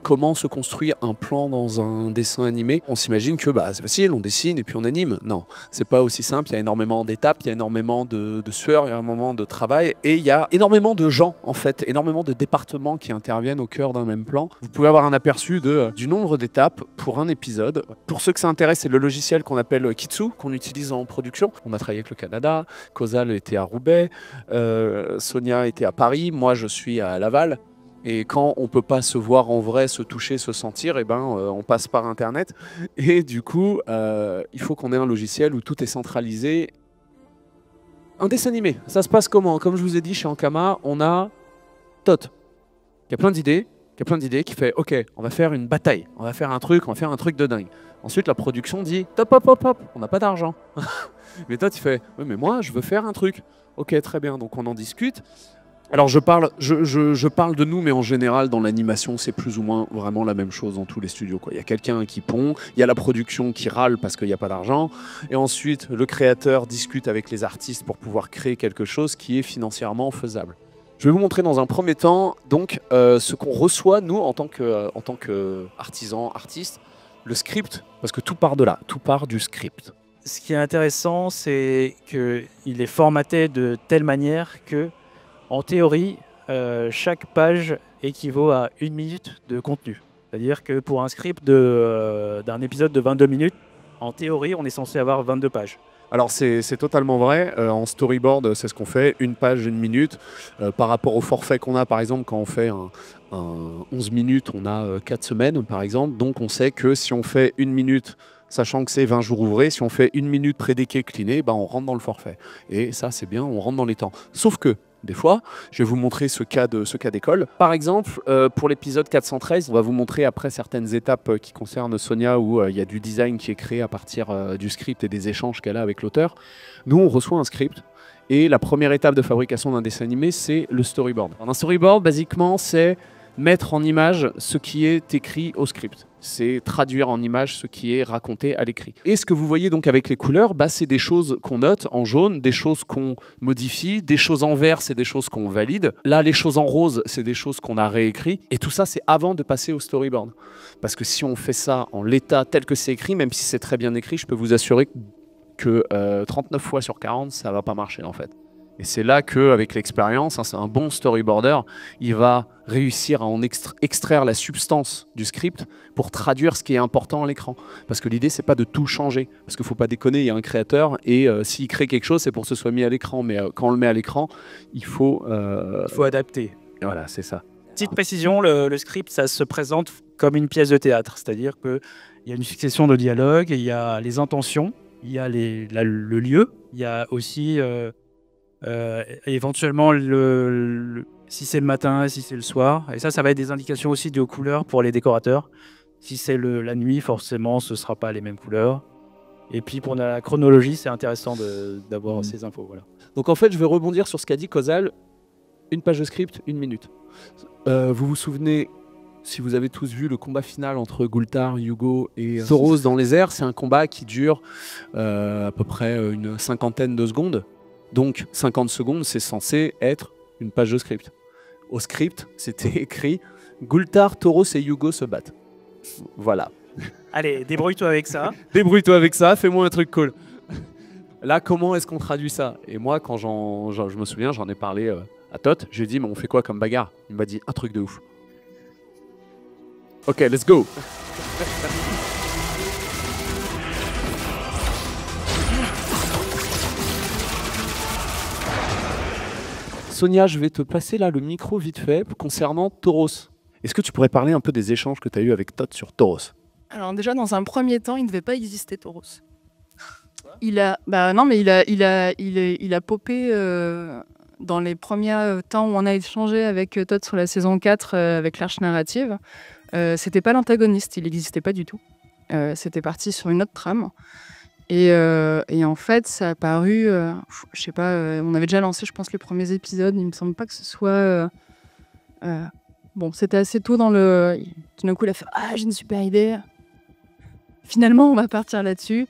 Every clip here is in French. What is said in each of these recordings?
comment se construit un plan dans un dessin animé. On s'imagine que c'est facile, on dessine et puis on anime. Non, c'est pas aussi simple. Il y a énormément d'étapes, il y a énormément de sueur, il y a énormément de travail et il y a énormément de gens en fait, énormément de départements qui interviennent au cœur d'un même plan. Vous pouvez avoir un aperçu du nombre d'étapes pour un épisode. Pour ceux que ça intéresse, c'est le logiciel qu'on appelle Kitsu, qu'on utilise en production. On a travaillé avec le Canada, Causal était à Roubaix, Sonia était à Paris, moi je suis à Laval. Et quand on ne peut pas se voir en vrai, se toucher, se sentir, on passe par Internet. Et du coup, il faut qu'on ait un logiciel où tout est centralisé. Un dessin animé, ça se passe comment? Comme je vous ai dit, chez Ankama, on a Todd, qui a plein d'idées, qui fait « Ok, on va faire une bataille, on va faire un truc de dingue. » Ensuite, la production dit « Top, hop, hop, hop, on n'a pas d'argent. » Mais Todd, il fait « Oui, mais moi, je veux faire un truc. » Ok, très bien, donc on en discute. Alors je parle de nous, mais en général dans l'animation c'est plus ou moins vraiment la même chose dans tous les studios, quoi. Il y a quelqu'un qui pond, il y a la production qui râle parce qu'il n'y a pas d'argent, et ensuite le créateur discute avec les artistes pour pouvoir créer quelque chose qui est financièrement faisable. Je vais vous montrer dans un premier temps donc ce qu'on reçoit nous en tant qu'artisans, artistes, le script, parce que tout part de là, tout part du script. Ce qui est intéressant, c'est qu'il est formaté de telle manière que en théorie, chaque page équivaut à 1 minute de contenu. C'est-à-dire que pour un script d'un épisode de 22 minutes, en théorie, on est censé avoir 22 pages. Alors c'est totalement vrai, en storyboard c'est ce qu'on fait, 1 page, 1 minute. Par rapport au forfait qu'on a par exemple, quand on fait un 11 minutes, on a 4 semaines par exemple. Donc on sait que si on fait 1 minute, sachant que c'est 20 jours ouvrés, si on fait 1 minute prédéclinée, on rentre dans le forfait. Et ça c'est bien, on rentre dans les temps. Sauf que des fois, je vais vous montrer ce cas d'école. Par exemple, pour l'épisode 413, on va vous montrer après certaines étapes qui concernent Sonia où il y a du design qui est créé à partir du script et des échanges qu'elle a avec l'auteur. Nous, on reçoit un script et la première étape de fabrication d'un dessin animé, c'est le storyboard. Un storyboard, basiquement, c'est mettre en image ce qui est écrit au script. C'est traduire en image ce qui est raconté à l'écrit. Et ce que vous voyez donc avec les couleurs, c'est des choses qu'on note en jaune, des choses qu'on modifie, des choses en vert, c'est des choses qu'on valide. Là, les choses en rose, c'est des choses qu'on a réécrit. Et tout ça, c'est avant de passer au storyboard. Parce que si on fait ça en l'état tel que c'est écrit, même si c'est très bien écrit, je peux vous assurer que 39 fois sur 40, ça ne va pas marcher en fait. Et c'est là qu'avec l'expérience, c'est un bon storyboarder, il va réussir à en extraire la substance du script pour traduire ce qui est important à l'écran. Parce que l'idée, c'est pas de tout changer. Parce qu'il ne faut pas déconner, il y a un créateur et s'il crée quelque chose, c'est pour que ce soit mis à l'écran. Mais quand on le met à l'écran, il faut adapter. Voilà, c'est ça. Petite précision, le script, ça se présente comme une pièce de théâtre. C'est-à-dire qu'il y a une succession de dialogues, il y a les intentions, il y a le lieu, il y a aussi... éventuellement si c'est le matin, si c'est le soir, et ça va être des indications aussi de couleurs pour les décorateurs. Si c'est la nuit, forcément ce sera pas les mêmes couleurs, et puis pour la chronologie c'est intéressant d'avoir ces infos, voilà. Donc en fait je vais rebondir sur ce qu'a dit Causal. 1 page de script, 1 minute. Vous vous souvenez, si vous avez tous vu le combat final entre Gultar, Hugo et Tauros dans les airs, c'est un combat qui dure à peu près une 50aine de secondes. Donc 50 secondes, c'est censé être 1 page de script. Au script, c'était écrit « Gultar, Tauros et Hugo se battent ». Voilà. Allez, débrouille-toi avec ça. Débrouille-toi avec ça, fais-moi un truc cool. Là, comment est-ce qu'on traduit ça? Et moi, quand je me souviens, j'en ai parlé à Todd, j'ai dit « Mais on fait quoi comme bagarre ?» Il m'a dit « Un truc de ouf ». Ok, let's go. Sonia, je vais te passer là le micro vite fait concernant Tauros. Est-ce que tu pourrais parler un peu des échanges que tu as eus avec Todd sur Tauros? Alors déjà, dans un premier temps, il ne devait pas exister, Tauros. Il a popé dans les premiers temps où on a échangé avec Todd sur la saison 4 avec l'arche narrative. C'était pas l'antagoniste, il n'existait pas du tout. C'était parti sur une autre trame. Et en fait, ça a paru, je sais pas, on avait déjà lancé, je pense, les premiers épisodes. Il me semble pas que ce soit... bon, c'était assez tôt dans le... Tout d'un coup, il a fait « Ah, j'ai une super idée !» Finalement, on va partir là-dessus.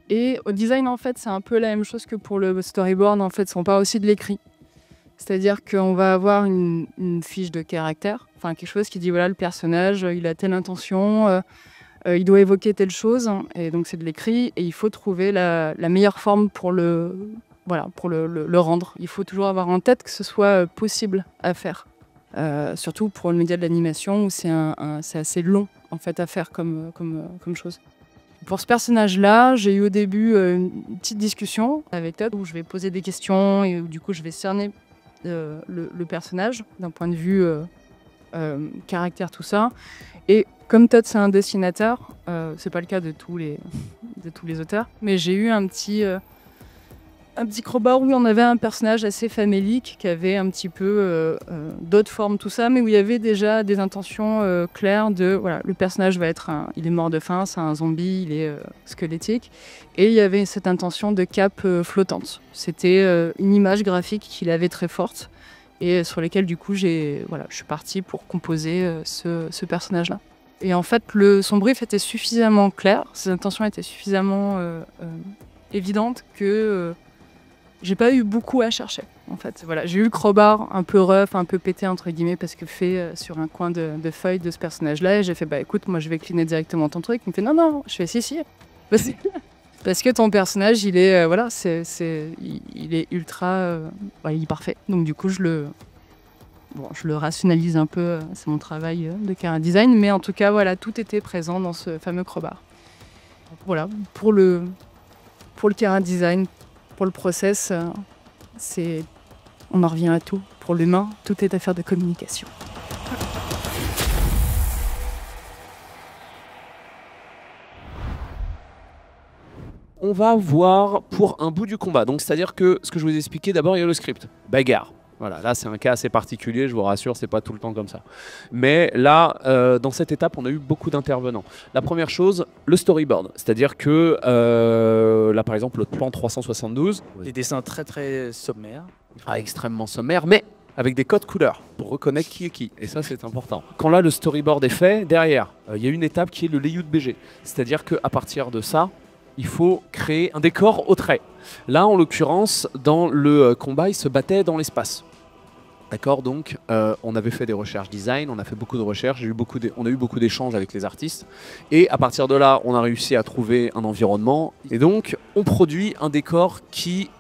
Et au design, en fait, c'est un peu la même chose que pour le storyboard. En fait, on part aussi de l'écrit. C'est-à-dire qu'on va avoir une fiche de caractère. enfin quelque chose qui dit voilà, le personnage, il a telle intention, il doit évoquer telle chose, et donc c'est de l'écrit, et il faut trouver la meilleure forme pour voilà, pour le rendre. Il faut toujours avoir en tête que ce soit possible à faire. Surtout pour le média de l'animation où c'est assez long en fait, à faire comme chose. Pour ce personnage-là, j'ai eu au début une petite discussion avec Todd où je vais poser des questions et où du coup je vais cerner le personnage d'un point de vue caractère, tout ça. Et comme Todd c'est un dessinateur, c'est pas le cas de tous les auteurs, mais j'ai eu un petit crowbar où on avait un personnage assez famélique qui avait un petit peu d'autres formes, tout ça, mais où il y avait déjà des intentions claires de voilà, le personnage il est mort de faim, c'est un zombie, il est squelettique, et il y avait cette intention de cape flottante. C'était une image graphique qu'il avait très forte et sur lesquelles du coup je suis partie pour composer ce personnage-là. Et en fait, son brief était suffisamment clair, ses intentions étaient suffisamment évidentes que j'ai pas eu beaucoup à chercher, en fait. Voilà, j'ai eu le crowbar un peu rough, un peu pété, entre guillemets, parce que fait sur un coin de feuille de ce personnage-là. Et j'ai fait, bah écoute, moi je vais cleaner directement ton truc. Il me fait, non. Je fais, si. Parce que ton personnage, il est, il est ultra, il est parfait. Donc du coup, je le rationalise un peu, c'est mon travail de chara design. Mais en tout cas, voilà, tout était présent dans ce fameux crowbar. Voilà, pour le chara design, pour le process, on en revient à tout. Pour l'humain, tout est affaire de communication. On va voir pour un bout du combat. Donc, c'est-à-dire que ce que je vous ai expliqué, d'abord, il y a le script. Bagarre. Voilà, là, c'est un cas assez particulier, je vous rassure, c'est pas tout le temps comme ça. Mais là, dans cette étape, on a eu beaucoup d'intervenants. La première chose, le storyboard. C'est-à-dire que, là, par exemple, le plan 372. Des dessins très, très sommaires. Extrêmement sommaires, mais avec des codes couleurs pour reconnaître qui est qui. Et ça, c'est important. Quand là, le storyboard est fait, derrière, il y a une étape qui est le layout BG. C'est-à-dire qu'à partir de ça, il faut créer un décor au trait. Là, en l'occurrence, dans le combat, il se battait dans l'espace. D'accord, donc on avait fait des recherches design, on a fait beaucoup de recherches, on a eu beaucoup d'échanges avec les artistes. Et à partir de là, on a réussi à trouver un environnement. Et donc, on produit un décor qui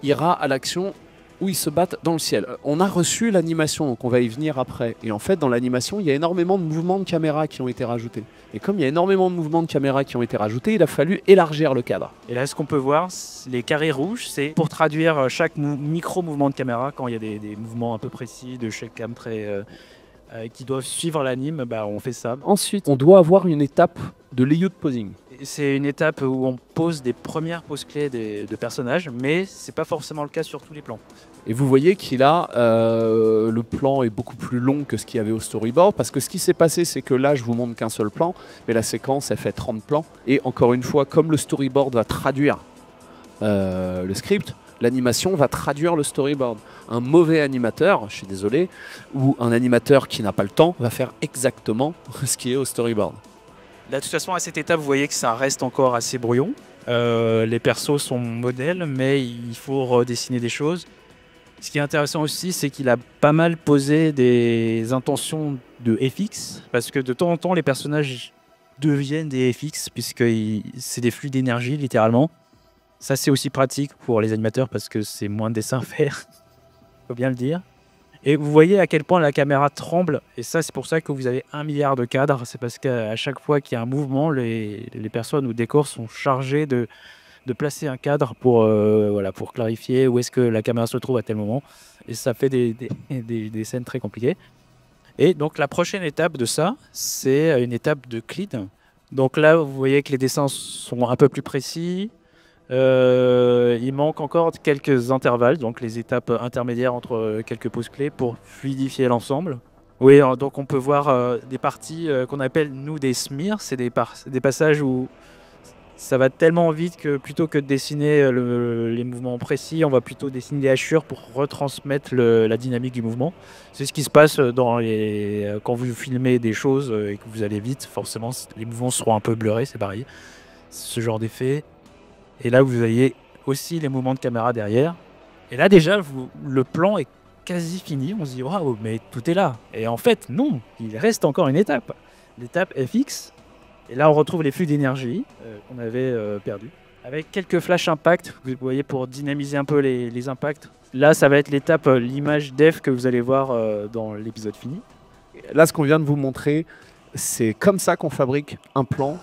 ira à l'action où ils se battent dans le ciel. On a reçu l'animation, donc on va y venir après. Et en fait, dans l'animation, il y a énormément de mouvements de caméra qui ont été rajoutés. Et comme il y a énormément de mouvements de caméra qui ont été rajoutés, il a fallu élargir le cadre. Et là, ce qu'on peut voir, les carrés rouges, c'est pour traduire chaque micro-mouvement de caméra, quand il y a des mouvements un peu précis de chaque cam qui doivent suivre l'anime, on fait ça. Ensuite, on doit avoir une étape de layout posing. C'est une étape où on pose des premières poses clés de personnages, mais c'est pas forcément le cas sur tous les plans. Et vous voyez qu'il a le plan est beaucoup plus long que ce qu'il y avait au storyboard, parce que ce qui s'est passé, c'est que là, je vous montre qu'un seul plan, mais la séquence, elle fait 30 plans. Et encore une fois, comme le storyboard va traduire le script, l'animation va traduire le storyboard. Un mauvais animateur, je suis désolé, ou un animateur qui n'a pas le temps, va faire exactement ce qui est au storyboard. Là, de toute façon, à cette étape, vous voyez que ça reste encore assez brouillon. Les persos sont modèles, mais il faut redessiner des choses. Ce qui est intéressant aussi, c'est qu'il a pas mal posé des intentions de FX, parce que de temps en temps, les personnages deviennent des FX, puisque c'est des flux d'énergie, littéralement. Ça, c'est aussi pratique pour les animateurs, parce que c'est moins de dessins à faire, faut bien le dire. Et vous voyez à quel point la caméra tremble, et ça, c'est pour ça que vous avez 1 milliard de cadres. C'est parce qu'à chaque fois qu'il y a un mouvement, les personnes ou décors sont chargés de placer un cadre pour clarifier où est-ce que la caméra se trouve à tel moment. Et ça fait des scènes très compliquées. Et donc la prochaine étape de ça, c'est une étape de clean. Donc là, vous voyez que les dessins sont un peu plus précis. Il manque encore quelques intervalles, donc les étapes intermédiaires entre quelques poses clés pour fluidifier l'ensemble. Oui, donc on peut voir des parties qu'on appelle, nous, des smears. C'est des passages où ça va tellement vite que plutôt que de dessiner les mouvements précis, on va plutôt dessiner des hachures pour retransmettre la dynamique du mouvement. C'est ce qui se passe quand vous filmez des choses et que vous allez vite, forcément les mouvements seront un peu blurrés, c'est pareil. Ce genre d'effet. Et là, vous voyez aussi les mouvements de caméra derrière. Et là, déjà, le plan est quasi fini. On se dit waouh, mais tout est là. Et en fait, non, il reste encore une étape, l'étape FX. Et là, on retrouve les flux d'énergie qu'on avait perdus, avec quelques flash impact, vous voyez, pour dynamiser un peu les impacts. Là, ça va être l'étape, l'image def que vous allez voir dans l'épisode fini. Là, ce qu'on vient de vous montrer, c'est comme ça qu'on fabrique un plan.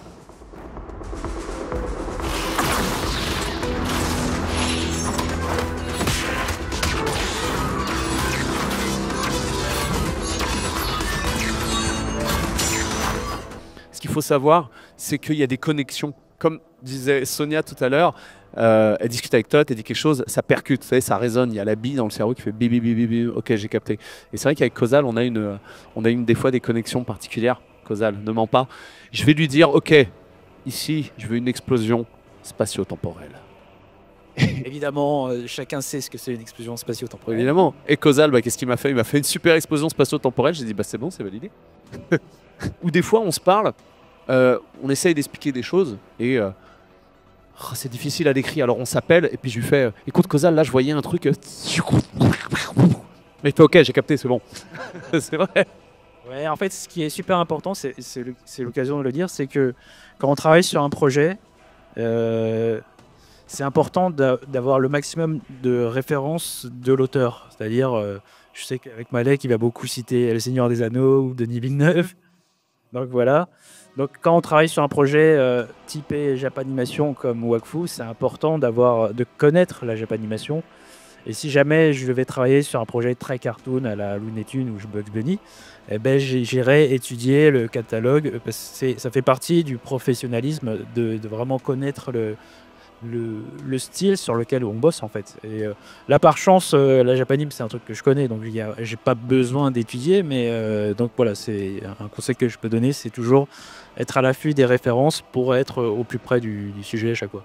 Ce qu'il faut savoir, c'est qu'il y a des connexions, comme disait Sonia tout à l'heure, elle discute avec Todd, elle dit quelque chose, ça percute, vous savez, ça résonne, il y a la bille dans le cerveau qui fait bip, bip, bip, bip, ok, j'ai capté. Et c'est vrai qu'avec Causal, on a des fois des connexions particulières. Causal, ne ment pas. Je vais lui dire, ok, ici, je veux une explosion spatio-temporelle. Évidemment, chacun sait ce que c'est une explosion spatio-temporelle. Évidemment. Et Causal, qu'est-ce qu'il m'a fait? Il m'a fait une super explosion spatio-temporelle. J'ai dit, c'est bon, c'est validé. Ou des fois, on se parle, on essaye d'expliquer des choses et c'est difficile à décrire. Alors on s'appelle et puis je lui fais, écoute Causal, là je voyais un truc. Mais il fait, ok, j'ai capté, c'est bon. C'est vrai. Ouais, en fait, ce qui est super important, c'est l'occasion de le dire, c'est que quand on travaille sur un projet, c'est important d'avoir le maximum de références de l'auteur. C'est-à-dire, je sais qu'avec Malek, il va beaucoup citer Le Seigneur des Anneaux ou Denis Villeneuve. Donc voilà. Donc quand on travaille sur un projet typé Japanimation comme Wakfu, c'est important de connaître la Japanimation. Et si jamais je devais travailler sur un projet très cartoon à la Looney Tunes ou Bugs Bunny, eh ben, j'irais étudier le catalogue, parce que ça fait partie du professionnalisme de vraiment connaître le style sur lequel on bosse en fait. Et là par chance, la Japanime c'est un truc que je connais, donc j'ai pas besoin d'étudier, mais donc voilà, c'est un conseil que je peux donner, c'est toujours être à l'affût des références pour être au plus près du sujet à chaque fois.